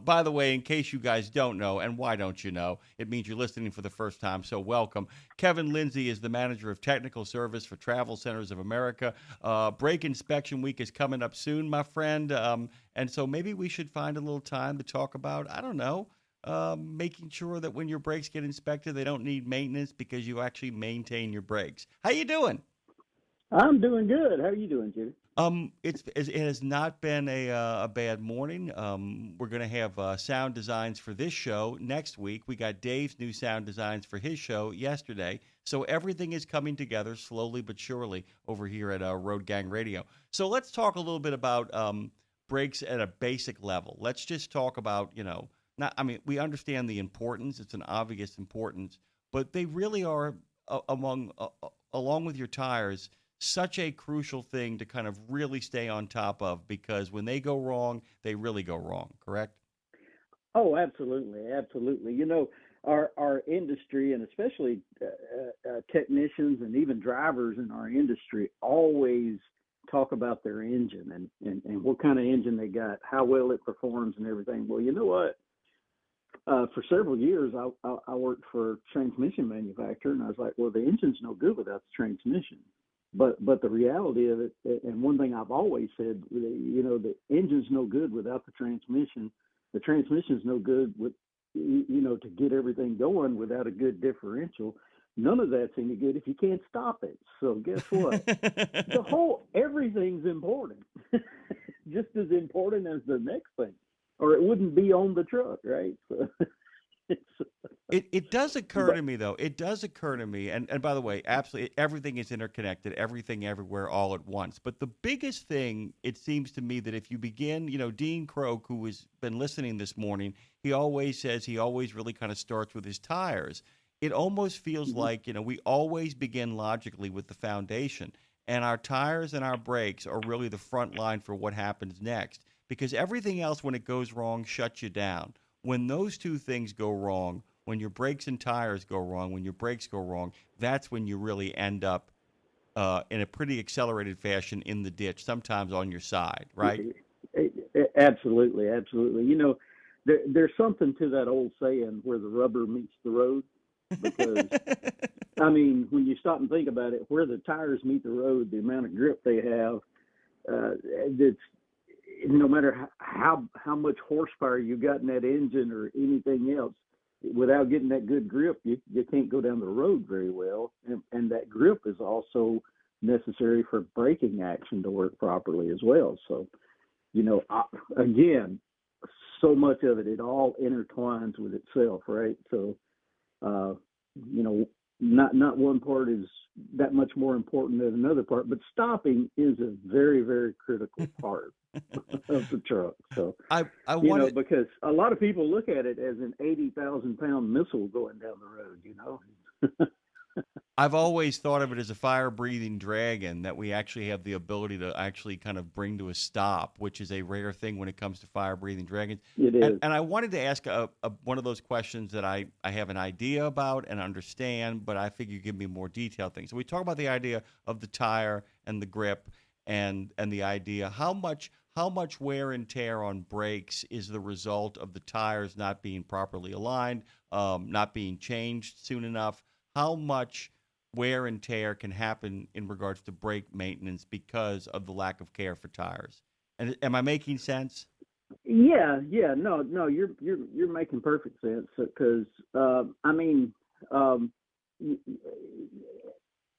By the way, in case you guys don't know, and why don't you know, it means you're listening for the first time, so welcome. Kevin Lindsey is the manager of technical service for Travel Centers of America. Brake inspection week is coming up soon, my friend. And so maybe we should find a little time to talk about, I don't know, making sure that when your brakes get inspected, they don't need maintenance because you actually maintain your brakes. How you doing? I'm doing good. How are you doing, Judy? It has not been a bad morning. We're going to have sound designs for this show next week. We got Dave's new sound designs for his show yesterday. So everything is coming together slowly but surely over here at Road Gang Radio. So let's talk a little bit about brakes at a basic level. Let's just talk about, not, I mean, we understand the importance. It's an obvious importance, but they really are along with your tires such a crucial thing to kind of really stay on top of because when they go wrong, they really go wrong, correct? Oh, absolutely, absolutely. Our industry, and especially technicians and even drivers in our industry, always talk about their engine and what kind of engine they got, how well it performs, and everything. Well, you know what? For several years, I worked for a transmission manufacturer, and I was like, well, the engine's no good without the transmission. But the reality of it, and one thing I've always said, the engine's no good without the transmission. The transmission's no good with, to get everything going without a good differential. None of that's any good if you can't stop it. So guess what? Everything's important, just as important as the next thing, or it wouldn't be on the truck, right? So it's, It does occur but to me though. It does occur to me, and by the way, absolutely everything is interconnected, everything everywhere all at once. But the biggest thing, it seems to me that if you begin, Dean Croak, who has been listening this morning, he always says he always really kind of starts with his tires. It almost feels mhm. like, we always begin logically with the foundation. And our tires and our brakes are really the front line for what happens next. Because everything else, when it goes wrong, shuts you down. When those two things go wrong, when your brakes and tires go wrong, when your brakes go wrong, that's when you really end up in a pretty accelerated fashion in the ditch, sometimes on your side, right? Absolutely, absolutely. There's something to that old saying where the rubber meets the road, because I mean, when you stop and think about it, where the tires meet the road, the amount of grip they have, it's no matter how much horsepower you got in that engine or anything else, without getting that good grip, you can't go down the road very well. And that grip is also necessary for braking action to work properly as well. So, again, so much of it all intertwines with itself, right? So, uh, you know, not one part is that much more important than another part, but stopping is a very, very critical part of the truck. So, I wanted because a lot of people look at it as an 80,000-pound missile going down the road. I've always thought of it as a fire-breathing dragon that we actually have the ability to actually kind of bring to a stop, which is a rare thing when it comes to fire-breathing dragons. It And is. and I wanted to ask one of those questions that I have an idea about and understand, but I figure you give me more detailed things. So we talk about the idea of the tire and the grip and the idea how much wear and tear on brakes is the result of the tires not being properly aligned, not being changed soon enough. How much wear and tear can happen in regards to brake maintenance because of the lack of care for tires. And am I making sense? Yeah, yeah. No, you're making perfect sense because I mean, um,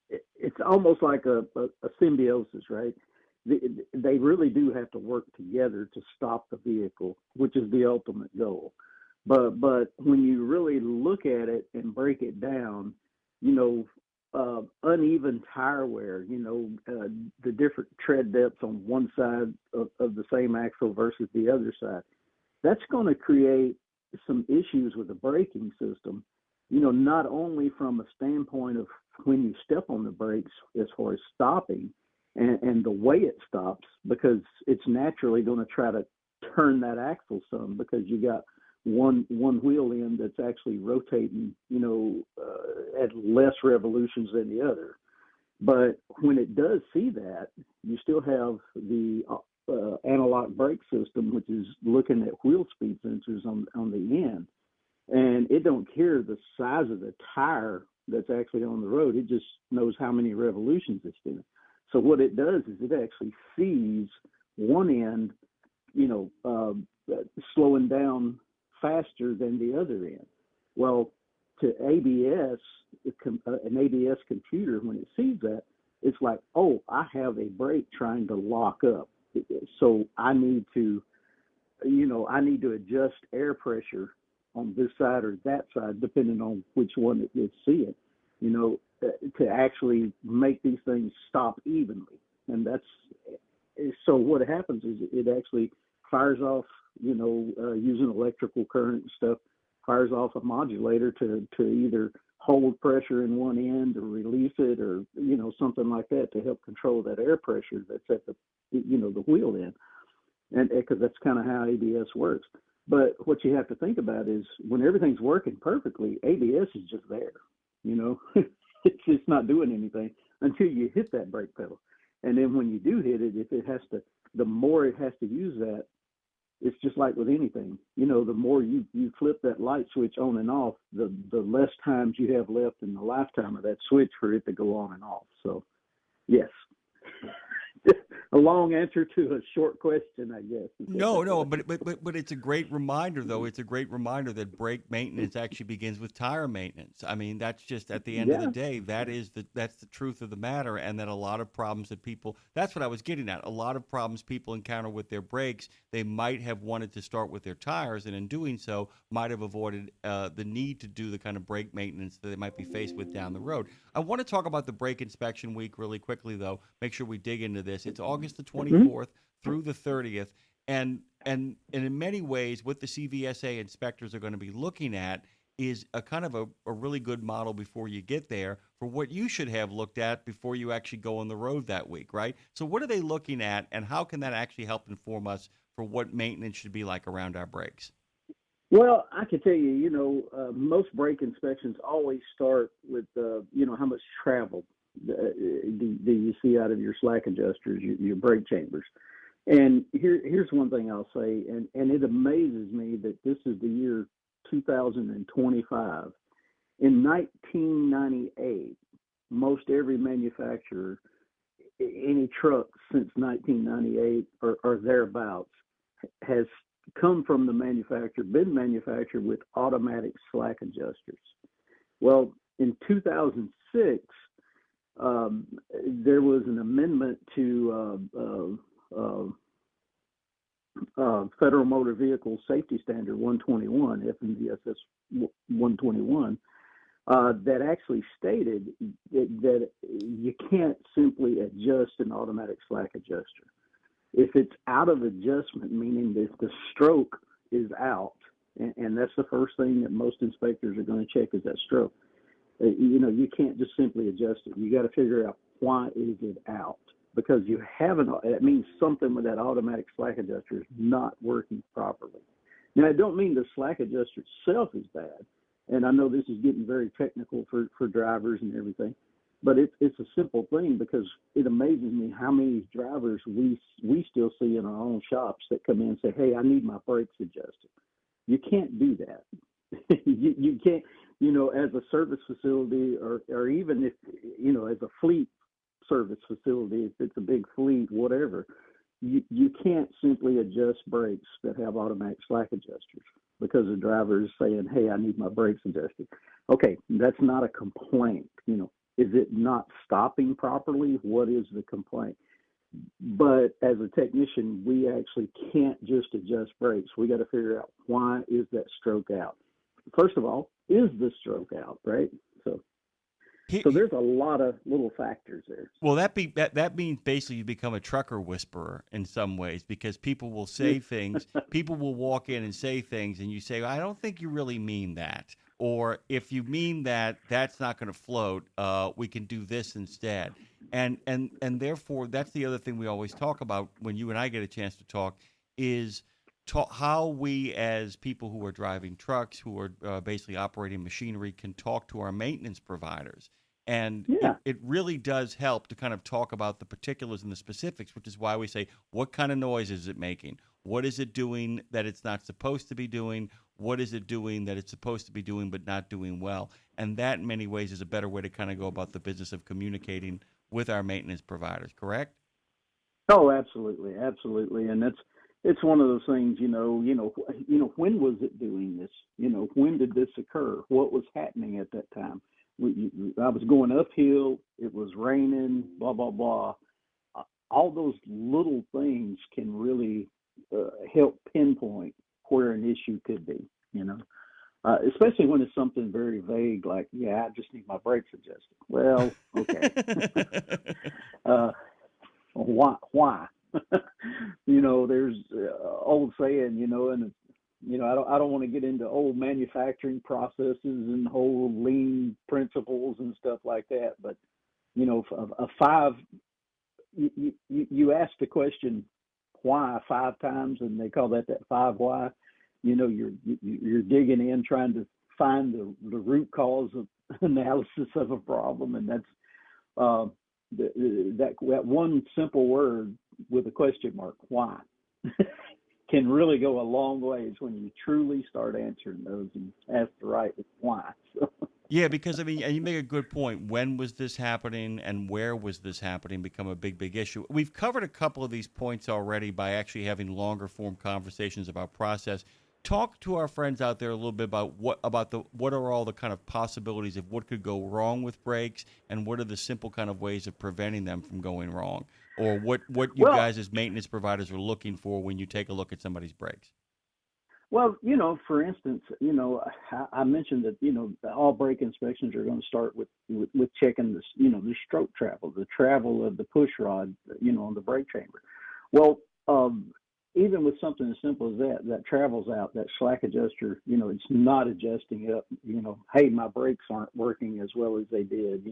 it's almost like a symbiosis, right? They really do have to work together to stop the vehicle, which is the ultimate goal. But when you really look at it and break it down, you know, uneven tire wear, the different tread depths on one side of the same axle versus the other side, that's going to create some issues with the braking system, not only from a standpoint of when you step on the brakes as far as stopping and the way it stops, because it's naturally going to try to turn that axle some because you got one wheel end that's actually rotating, at less revolutions than the other. But when it does see that, you still have the analog brake system, which is looking at wheel speed sensors on the end, and it don't care the size of the tire that's actually on the road. It just knows how many revolutions it's doing. So what it does is it actually sees one end, slowing down faster than the other end. Well, to ABS, an ABS computer, when it sees that, it's like, oh, I have a brake trying to lock up. So I need to adjust air pressure on this side or that side, depending on which one it's seeing, to actually make these things stop evenly. And so what happens is it actually fires off, using electrical current and stuff, fires off a modulator to either hold pressure in one end or release it, or something like that, to help control that air pressure that's at the wheel end. And because that's kind of how ABS works. But what you have to think about is when everything's working perfectly, ABS is just there. It's just not doing anything until you hit that brake pedal. And then when you do hit it, the more it has to use that, it's just like with anything. The more you flip that light switch on and off, the less times you have left in the lifetime of that switch for it to go on and off. So, yes. A long answer to a short question, I guess. No, but it's a great reminder, though. It's a great reminder that brake maintenance actually begins with tire maintenance. I mean, that's just at the end of the day, that's the truth of the matter, and that a lot of problems that people, that's what I was getting at. A lot of problems people encounter with their brakes, they might have wanted to start with their tires, and in doing so, might have avoided the need to do the kind of brake maintenance that they might be faced with down the road. I want to talk about the brake inspection week really quickly, though. Make sure we dig into this. It's August the 24th through the 30th, and in many ways, what the CVSA inspectors are going to be looking at is a kind of a really good model before you get there for what you should have looked at before you actually go on the road that week, right? So what are they looking at, and how can that actually help inform us for what maintenance should be like around our brakes? Well, I can tell you, most brake inspections always start with, how much travel do you see out of your slack adjusters, your brake chambers. And here's one thing I'll say, and it amazes me that this is the year 2025. In 1998, most every manufacturer, any truck since 1998 or thereabouts, has come from the manufacturer, been manufactured with automatic slack adjusters. Well, in 2006, there was an amendment to Federal Motor Vehicle Safety Standard 121, FMVSS 121, that actually stated that you can't simply adjust an automatic slack adjuster. If it's out of adjustment, meaning that the stroke is out, and that's the first thing that most inspectors are going to check is that stroke. You can't just simply adjust it. You got to figure out why is it out, because you haven't. It means something with that automatic slack adjuster is not working properly. Now, I don't mean the slack adjuster itself is bad, and I know this is getting very technical for drivers and everything, but it's a simple thing, because it amazes me how many drivers we still see in our own shops that come in and say, "Hey, I need my brakes adjusted." You can't do that. you can't. As a service facility, or even if, as a fleet service facility, if it's a big fleet, whatever, you can't simply adjust brakes that have automatic slack adjusters because the driver is saying, "Hey, I need my brakes adjusted." Okay, that's not a complaint. Is it not stopping properly? What is the complaint? But as a technician, we actually can't just adjust brakes. We got to figure out, why is that stroke out? First of all, is the stroke out, right? So there's a lot of little factors there. Well, that means basically you become a trucker whisperer in some ways, because people will say things, people will walk in and say things, and you say, "I don't think you really mean that," or "If you mean that, that's not going to float. We can do this instead." And therefore, that's the other thing we always talk about when you and I get a chance to talk is how we, as people who are driving trucks, who are basically operating machinery, can talk to our maintenance providers. And Yeah. it really does help to kind of talk about the particulars and the specifics, which is why we say, what kind of noise is it making? What is it doing that it's not supposed to be doing? What is it doing that it's supposed to be doing but not doing well? And that, in many ways, is a better way to kind of go about the business of communicating with our maintenance providers, correct? Oh, absolutely, absolutely, and it's one of those things. When was it doing this? When did this occur? What was happening at that time? I was going uphill. It was raining. Blah blah blah. All those little things can really help pinpoint where an issue could be. Especially when it's something very vague, like, yeah, I just need my brakes adjusted. Well, okay. uh, why? There's old saying, and I don't want to get into old manufacturing processes and whole lean principles and stuff like that. But a five, you ask the question why 5 times, and they call that five why. You're digging in, trying to find the root cause of analysis of a problem, and that's uh, that one simple word with a question mark, why, can really go a long ways when you truly start answering those and ask the right why. So, Yeah, because I mean, and you make a good point. When was this happening and where was this happening become a big, big issue. We've covered a couple of these points already by actually having longer form conversations about process. Talk to our friends out there a little bit about what are all the kind of possibilities of what could go wrong with brakes and what are the simple kind of ways of preventing them from going wrong, or what you well, guys as maintenance providers are looking for when you take a look at somebody's brakes. for instance, I mentioned that all brake inspections are going to start with checking this, the stroke travel, the travel of the push rod, on the brake chamber. Well, even with something as simple as that travels out, that slack adjuster, it's not adjusting up. Hey, my brakes aren't working as well as they did.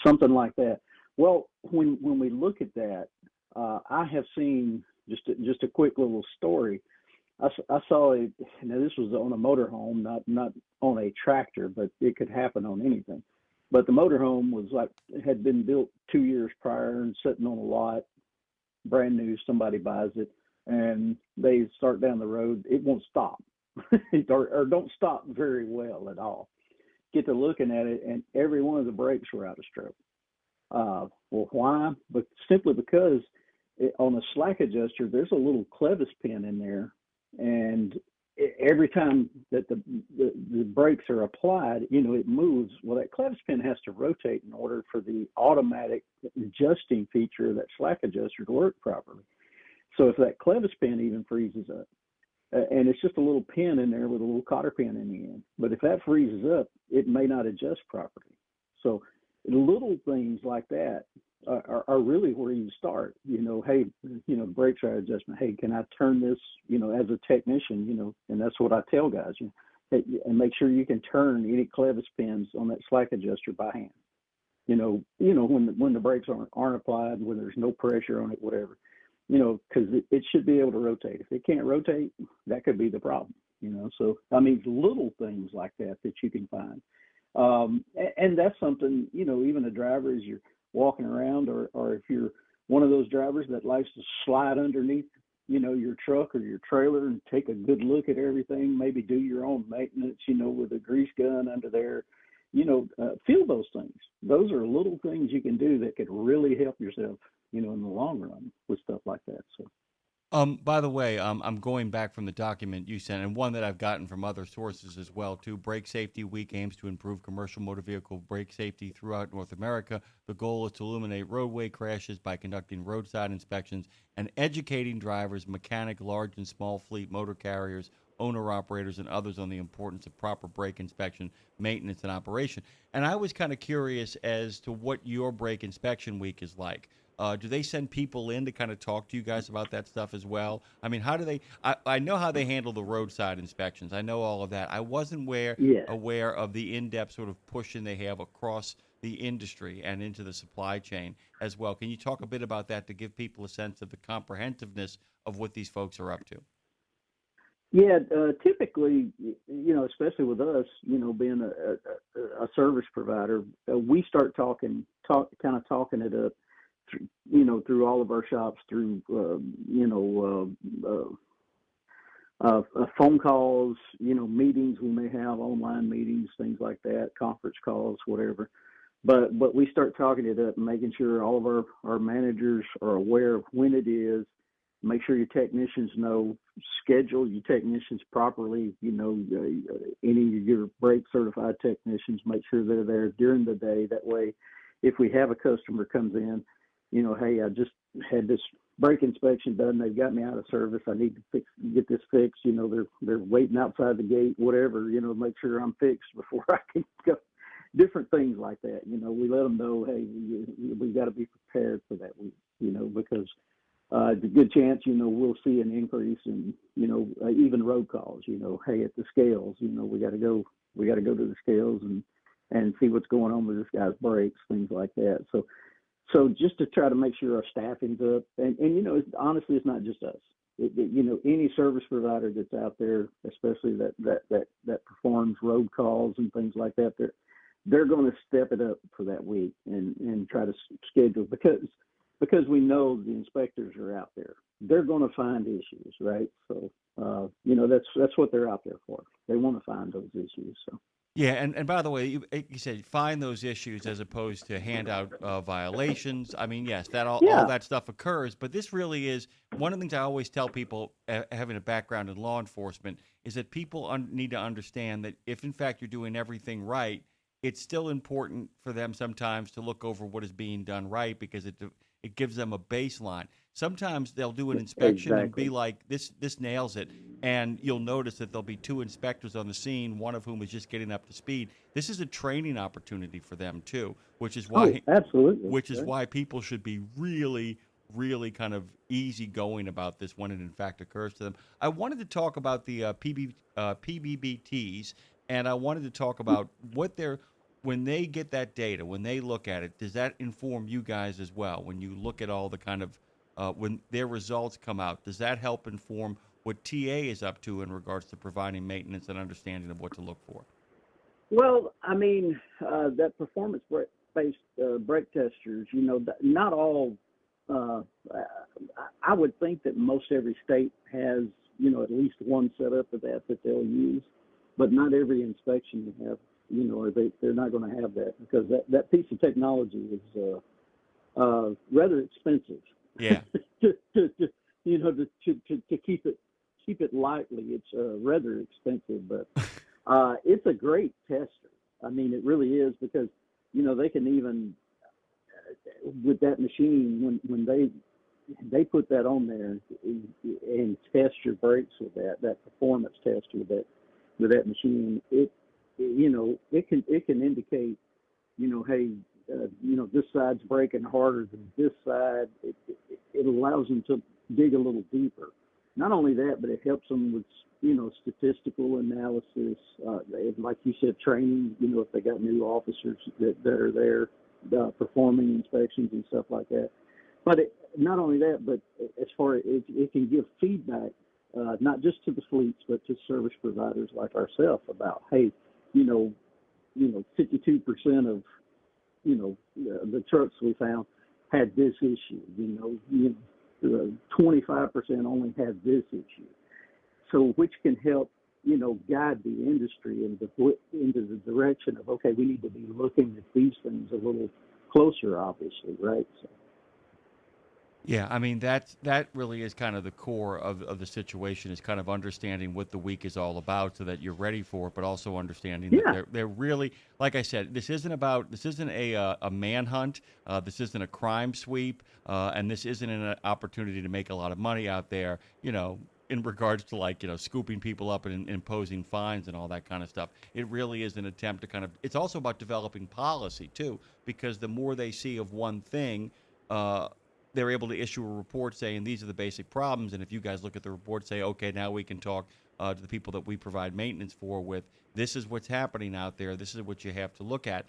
Something like that. Well, when we look at that, I have seen just a quick little story. I saw it. Now this was on a motorhome, not on a tractor, but it could happen on anything. But the motorhome was like had been built 2 years prior and sitting on a lot, brand new. Somebody buys it, and they start down the road. It won't stop, or don't stop very well at all. Get to looking at it, and every one of the brakes were out of stroke. Well, why? But simply because on a slack adjuster, there's a little clevis pin in there, and every time that the brakes are applied, it moves. Well, that clevis pin has to rotate in order for the automatic adjusting feature of that slack adjuster to work properly. So if that clevis pin even freezes up, and it's just a little pin in there with a little cotter pin in the end, but if that freezes up, it may not adjust properly. So little things like that are really where you start. Hey, brakes are adjustment. Hey, can I turn this? As a technician, and that's what I tell guys. Hey, and make sure you can turn any clevis pins on that slack adjuster by hand. When the brakes aren't applied, when there's no pressure on it, whatever. Because it should be able to rotate. If it can't rotate, that could be the problem. So I mean, little things like that you can find. And that's something, even a driver as you're walking around, or if you're one of those drivers that likes to slide underneath, your truck or your trailer and take a good look at everything, maybe do your own maintenance, with a grease gun under there, feel those things. Those are little things you can do that could really help yourself, in the long run with stuff like that. So. By the way, I'm going back from the document you sent, and one that I've gotten from other sources as well, too. Brake Safety Week aims to improve commercial motor vehicle brake safety throughout North America. The goal is to eliminate roadway crashes by conducting roadside inspections and educating drivers, mechanic, large and small fleet motor carriers, owner-operators, and others on the importance of proper brake inspection, maintenance, and operation. And I was kind of curious as to what your brake inspection week is like. Do they send people in to kind of talk to you guys about that stuff as well? I mean, how do they? I know how they handle the roadside inspections. I know all of that. I wasn't Yeah. aware of the in-depth sort of pushing they have across the industry and into the supply chain as well. Can you talk a bit about that to give people a sense of the comprehensiveness of what these folks are up to? Yeah, typically, especially with us, being a service provider, we start kind of talking it up, through all of our shops, through, phone calls, meetings we may have, online meetings, things like that, conference calls, whatever. But we start talking it up and making sure all of our managers are aware of when it is. Make sure your technicians know, schedule your technicians properly. Any of your brake certified technicians, make sure they're there during the day. That way, if we have a customer comes in, hey, I just had this brake inspection done. They've got me out of service. I need to get this fixed. They're waiting outside the gate, whatever. Make sure I'm fixed before I can go. Different things like that. We let them know, hey, we got to be prepared for that week. Because it's a good chance, we'll see an increase in, even road calls. Hey, at the scales, we got to go to the scales and see what's going on with this guy's brakes, things like that. So just to try to make sure our staffing's up, and honestly, it's not just us. Any service provider that's out there, especially that performs road calls and things like that, they're going to step it up for that week and try to schedule, because we know the inspectors are out there. They're going to find issues, right? So that's what they're out there for. They want to find those issues. So. Yeah, and by the way, you said find those issues as opposed to hand out violations. I mean, yes, that all Yeah. that stuff occurs, but this really is one of the things I always tell people having a background in law enforcement is that people need to understand that if in fact you're doing everything right, it's still important for them sometimes to look over what is being done right because it gives them a baseline. Sometimes they'll do an inspection and be Exactly. like, this nails it. And you'll notice that there'll be two inspectors on the scene, one of whom is just getting up to speed. This is a training opportunity for them too, Oh, absolutely. which is Right. why people should be really, really kind of easygoing about this when it in fact occurs to them. I wanted to talk about the PBBTs, and I wanted to talk about when they get that data, when they look at it, does that inform you guys as well? When you look at all the kind of when their results come out, does that help inform what TA is up to in regards to providing maintenance and understanding of what to look for? Well, I mean, that based brake testers, not all. Uh, I would think that most every state has, at least one setup of that they'll use, but not every inspection you have, or they're not going to have that, because that piece of technology is rather expensive. Yeah. to to keep it lightly, it's rather expensive, but it's a great tester. I mean, it really is, because they can even, with that machine, when they put that on there and test your brakes with that performance test with that machine. It can indicate, hey, this side's braking harder than this side. It allows them to dig a little deeper. Not only that, but it helps them with, statistical analysis, like you said, training, if they got new officers that are there performing inspections and stuff like that. But not only that, but as far as it can give feedback, not just to the fleets, but to service providers like ourselves about, hey, 52% of the trucks we found had this issue. 25% only had this issue. So which can help guide the industry into the direction of, okay, we need to be looking at these things a little closer, obviously, right? So. Yeah, I mean that really is kind of the core of the situation is kind of understanding what the week is all about so that you're ready for it, but also understanding that Yeah. they're really, like I said, this isn't a manhunt, this isn't a crime sweep, and this isn't an opportunity to make a lot of money out there, in regards to like scooping people up and imposing fines and all that kind of stuff. It really is an attempt to kind of. It's also about developing policy too, because the more they see of one thing. Uh, they're able to issue a report saying these are the basic problems, and if you guys look at the report, say, okay, now we can talk to the people that we provide maintenance for with this is what's happening out there. This is what you have to look at.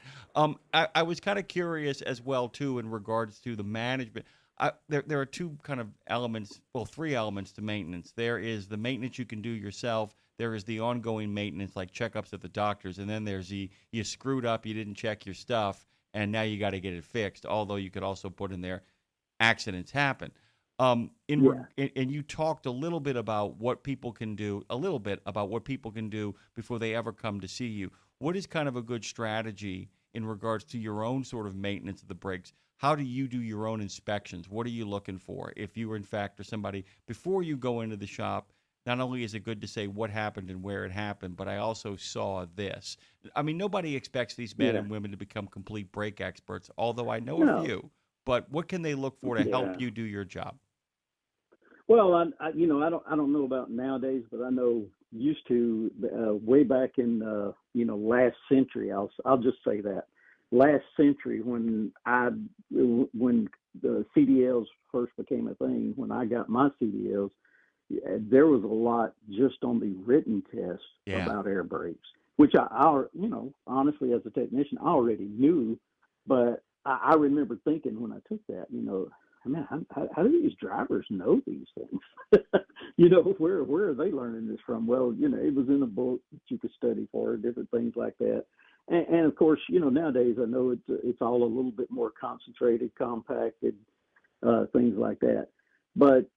I was kind of curious as well too in regards to the management. there are two kind of elements, well, three elements to maintenance. There is the maintenance you can do yourself. There is the ongoing maintenance, like checkups at the doctors, and then there's the you screwed up, you didn't check your stuff, and now you got to get it fixed. Although you could also put in there, accidents happen. Yeah. And you talked a little bit about what people can do, before they ever come to see you. What is kind of a good strategy in regards to your own sort of maintenance of the brakes? How do you do your own inspections? What are you looking for? If you, in fact, are somebody, before you go into the shop, not only is it good to say what happened and where it happened, but I also saw this. I mean, nobody expects these men Yeah. and women to become complete brake experts, although I know a No. few. But what can they look for to help Yeah. you do your job? Well, I don't know about nowadays, but I know used to way back in last century. I'll just say that last century when the CDLs first became a thing. When I got my CDLs, there was a lot just on the written test Yeah. about air brakes, which honestly, as a technician, I already knew, but I remember thinking when I took that, man, how do these drivers know these things? Where are they learning this from? Well, it was in a book that you could study for, different things like that. And of course, nowadays I know it's all a little bit more concentrated, compacted, things like that. But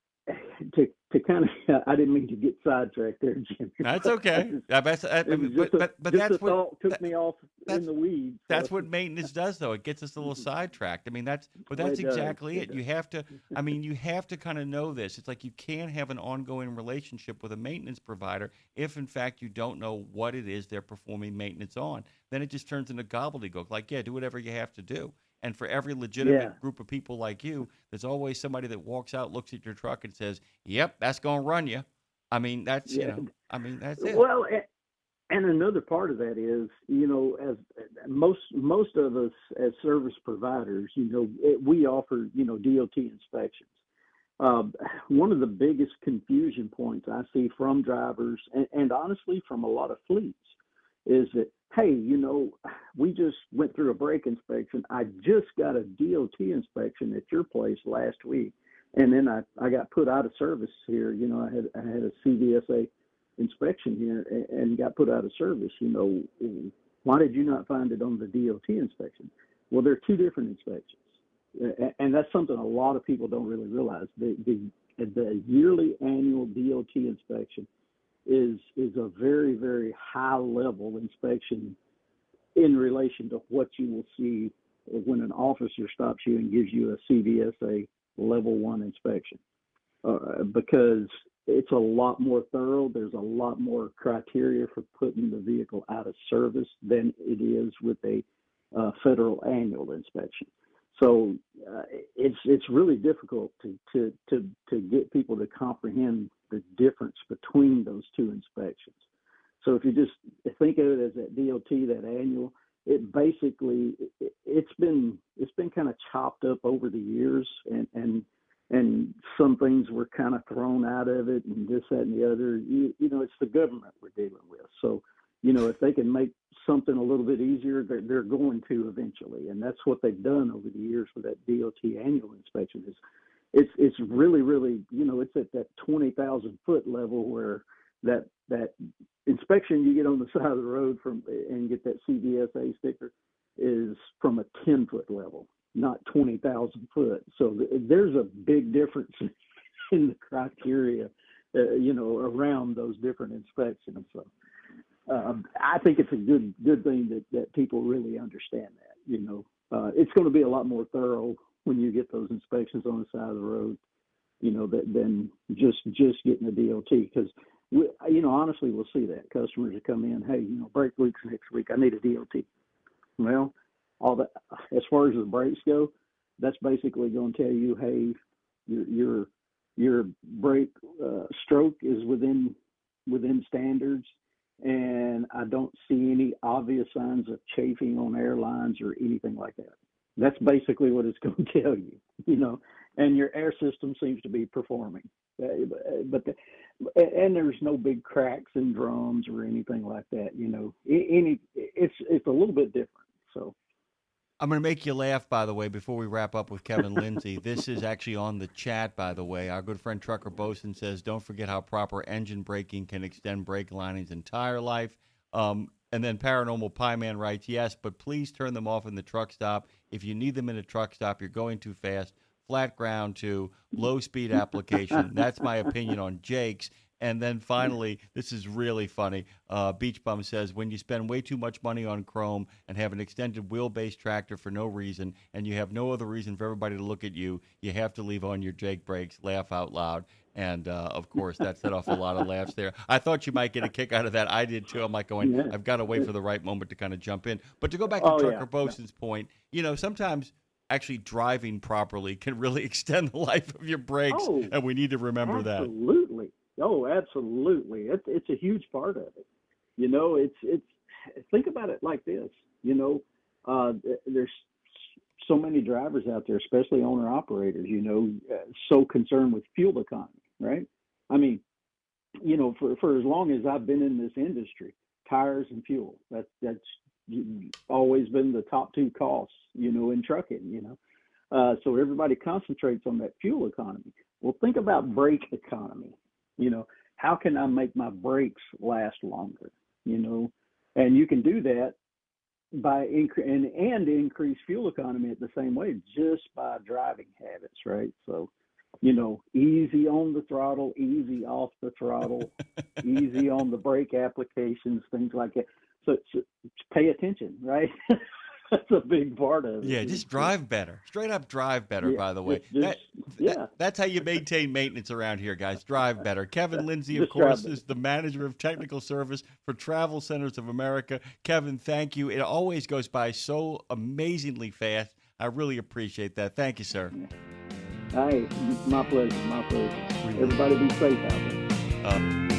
to kind of, I didn't mean to get sidetracked there, Jimmy. That's But okay. it was But just a that's what thought took that, me off in that's the weeds. So. that's what maintenance does, though. It gets us a little sidetracked. I mean, that's It does. exactly It it. does. You have to. I mean, you have to kind of know this. It's like you can't have an ongoing relationship with a maintenance provider if, in fact, you don't know what it is they're performing maintenance on. Then it just turns into gobbledygook. Like, yeah, do whatever you have to do. And for every Yeah. legitimate group of people like you, there's always somebody that walks out, looks at your truck, and says, "Yep, that's gonna run you." I mean, Yeah. I mean, that's it. Well, and another part of that is, as most of us as service providers, we offer, DOT inspections. One of the biggest confusion points I see from drivers and honestly from a lot of fleets is that, hey, we just went through a brake inspection. I just got a DOT inspection at your place last week. And then I got put out of service here. I had a CVSA inspection here and got put out of service. Why did you not find it on the DOT inspection? Well, they're two different inspections. And that's something a lot of people don't really realize. The yearly annual DOT inspection is a very, very high level inspection in relation to what you will see when an officer stops you and gives you a CVSA level 1 inspection, because it's a lot more thorough. There's a lot more criteria for putting the vehicle out of service than it is with a federal annual inspection. So it's really difficult to get people to comprehend the difference between those two inspections. So if you just think of it as that DOT, that annual, it basically it's been kind of chopped up over the years, and some things were kind of thrown out of it, and this, that, and the other. It's the government we're dealing with. So, if they can make something a little bit easier, they're going to eventually, and that's what they've done over the years with that DOT annual inspection. It's really, really, it's at that 20,000 foot level where that inspection you get on the side of the road and get that CVSA sticker is from a 10-foot level, not 20,000 foot. So there's a big difference in the criteria, around those different inspections. So I think it's a good thing that people really understand that. It's going to be a lot more thorough when you get those inspections on the side of the road, than just getting a DOT, because honestly, we'll see that customers will come in, hey, brake leaks next week, I need a DOT. Well, all that, as far as the brakes go, that's basically going to tell you, hey, your brake stroke is within standards, and I don't see any obvious signs of chafing on airlines or anything like that. That's basically what it's going to tell you, and your air system seems to be performing. But there's no big cracks in drums or anything like that. It's a little bit different. So I'm going to make you laugh, by the way, before we wrap up with Kevin Lindsey. This is actually on the chat, by the way. Our good friend Trucker Bosun says, don't forget how proper engine braking can extend brake lining's entire life. And then Paranormal Pie Man writes, yes, but please turn them off in the truck stop. If you need them in a truck stop, you're going too fast. Flat ground to low-speed application. That's my opinion on Jake's. And then finally, this is really funny. Beach Bum says, when you spend way too much money on chrome and have an extended wheelbase tractor for no reason, and you have no other reason for everybody to look at you, you have to leave on your Jake brakes. Laugh out loud. And, of course, that set off a lot of laughs there. I thought you might get a kick out of that. I did, too. I'm like going, Yeah. I've got to wait for the right moment to kind of jump in. But to go back to Trucker Bosun's point, sometimes actually driving properly can really extend the life of your brakes, and we need to remember that. Absolutely. Oh, absolutely. It's a huge part of it. It's think about it like this. There's so many drivers out there, especially owner operators, so concerned with fuel economy, right? I mean, for as long as I've been in this industry, tires and fuel, that's always been the top two costs, in trucking, so everybody concentrates on that fuel economy. Well, think about brake economy. How can I make my brakes last longer? And you can do that by increase fuel economy at the same way, just by driving habits, right? So, easy on the throttle, easy off the throttle, easy on the brake applications, things like that. So pay attention, right? That's a big part of it. Yeah, just drive better. Straight up drive better, by the way. That's how you maintain maintenance around here, guys. Drive better. Kevin Lindsey, of course, is the manager of technical service for Travel Centers of America. Kevin, thank you. It always goes by so amazingly fast. I really appreciate that. Thank you, sir. Hey, my pleasure. Everybody be safe out there.